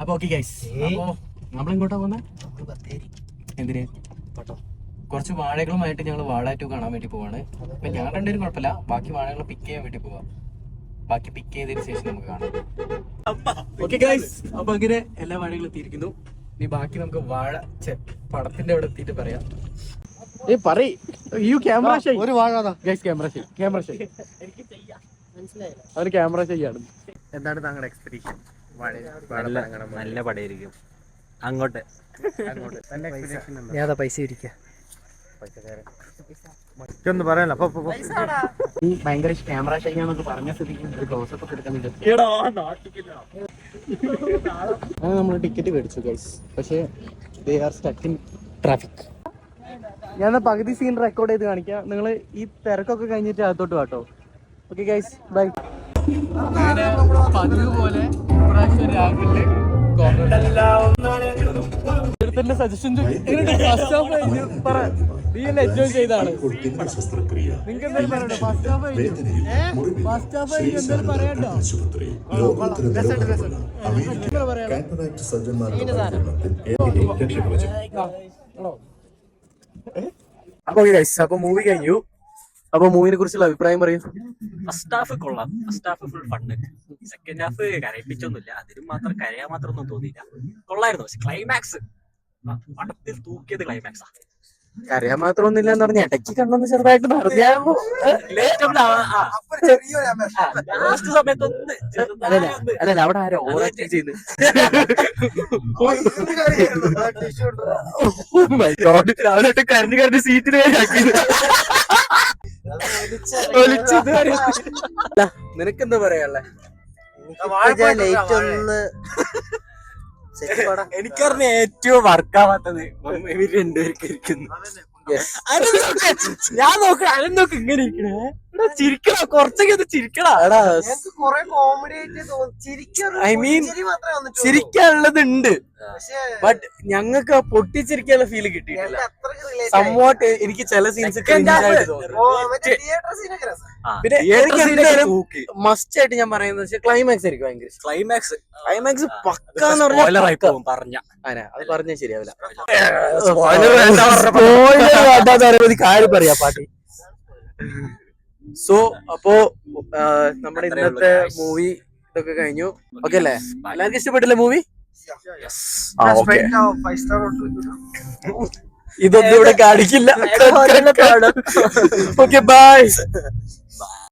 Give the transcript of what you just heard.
അപ്പൊ okay guys, അപ്പൊ നമ്മളിങ്ങോട്ടാ പോകുന്നത് എന്തിന്? കുറച്ച് വാഴകളുമായിട്ട് ഞങ്ങൾ വാഴാറ്റു കാണാൻ വേണ്ടി പോവാണ്. അപ്പൊ ഞാൻ രണ്ടുപേരും കുഴപ്പമില്ല, ബാക്കി വാഴകൾ പിക്ക് ചെയ്യാൻ വേണ്ടി പോവാം. ബാക്കി പിക്ക് ചെയ്തതിന് ശേഷം നമുക്ക് കാണാം. ഓക്കെ ഗൈസ്, അപ്പൊ അങ്ങനെ എല്ലാ വാഴകളും എത്തിയിരിക്കുന്നു. ഇനി ബാക്കി നമുക്ക് വാഴ പടത്തിന്റെ അവിടെ എത്തിയിട്ട് പറയാം. ഒരു വാഴ അവര് ക്യാമറ ചെയ്യാണ്. എന്താണ് താങ്കളുടെ എക്സ്പെക്ടേഷൻ? നല്ല പടയായിരിക്കും. അങ്ങോട്ട് ഞാൻ പൈസ ഇരിക്കാം. പറയാനോ ഭയങ്കര ക്യാമറ ചെയ്യാന്നൊക്കെ പറഞ്ഞ സ്ഥിതിക്ക് ക്ലോസപ്പ് ഒക്കെ എടുക്കുന്നുണ്ട്. നമ്മൾ ടിക്കറ്റ് മേടിച്ചു ഗൈസ്, പക്ഷേ ട്രാഫിക്. ഞാൻ പകുതി സീൻ റെക്കോർഡ് ചെയ്ത് കാണിക്കാം. നിങ്ങൾ ഈ തിരക്കൊക്കെ കഴിഞ്ഞിട്ട് അകത്തോട്ട് വാട്ടോ. Okay guys, by. പതിവ് പോലെ സജഷൻ എൻജോയ് ചെയ്താണ്. നിങ്ങൾക്ക് എന്തായാലും പറയണ്ടോ? ഫസ്റ്റ് ഹാഫ് എന്തായാലും പറയണ്ടോ? അപ്പൊ മൂവി കഴിഞ്ഞു. അപ്പൊ മൂവിനെ കുറിച്ചുള്ള അഭിപ്രായം പറയും. ഫസ്റ്റ് ഹാഫ് കൊള്ളാം. First half full fun. Second half കരയിപ്പിച്ചൊന്നുമില്ല. അതിനും മാത്രം കരയാൻ മാത്രം ഒന്നും തോന്നിയില്ല. കൊള്ളായിരുന്നു. പക്ഷെ ക്ലൈമാക്സ് പടത്തിൽ തൂക്കിയത് ക്ലൈമാക്സാ. കരയാൻ മാത്രമൊന്നുമില്ല എന്ന് പറഞ്ഞ ഇടയ്ക്ക് കണ്ണൊന്ന് ചെറുതായിട്ട് പറഞ്ഞാൽ സമയത്തൊന്ന് അല്ലല്ല, അവിടെ ആരോ ഓവറാക്ടിങ് ചെയ്യുന്നു. രാവിലെ കരഞ്ഞ് സീറ്റിന് നിനക്കെന്താ പറയാ? എനിക്കറിഞ്ഞ ഏറ്റവും വർക്കാവാത്തത് ഇവര് രണ്ടുപേർക്ക് ഇരിക്കുന്നു. ഞാൻ നോക്ക അനം നോക്ക് ഇങ്ങനെ ഇരിക്കണേ. ചിരിക്കണോ? കുറച്ചൊക്കെ ഒന്ന് ചിരിക്കണ. ഐ മീൻ ചിരിക്കാനുള്ളത് ഉണ്ട്, ബട്ട് ഞങ്ങൾക്ക് ആ പൊട്ടിച്ചിരിക്കാനുള്ള ഫീല് കിട്ടിയിട്ടില്ല. സംവാട്ട് എനിക്ക് ചില സീൻസ് പിന്നെ മസ്റ്റ് ആയിട്ട് ഞാൻ പറയുന്നത് ക്ലൈമാക്സ് ആയിരിക്കും. ഭയങ്കര ക്ലൈമാക്സ് പക്കാന്ന് പറഞ്ഞ അത് പറഞ്ഞാൽ ശരിയാവില്ല. കാര്യം പറയാ പാട്ടി. സോ അപ്പോ നമ്മുടെ ഇന്നത്തെ മൂവി ഇതൊക്കെ കഴിഞ്ഞു. ഓക്കെ അല്ലേ? എല്ലാവർക്കും ഇഷ്ടപ്പെട്ടില്ലേ മൂവി? ഇതൊന്നും ഇവിടെ കാണിക്കില്ല. Okay, by.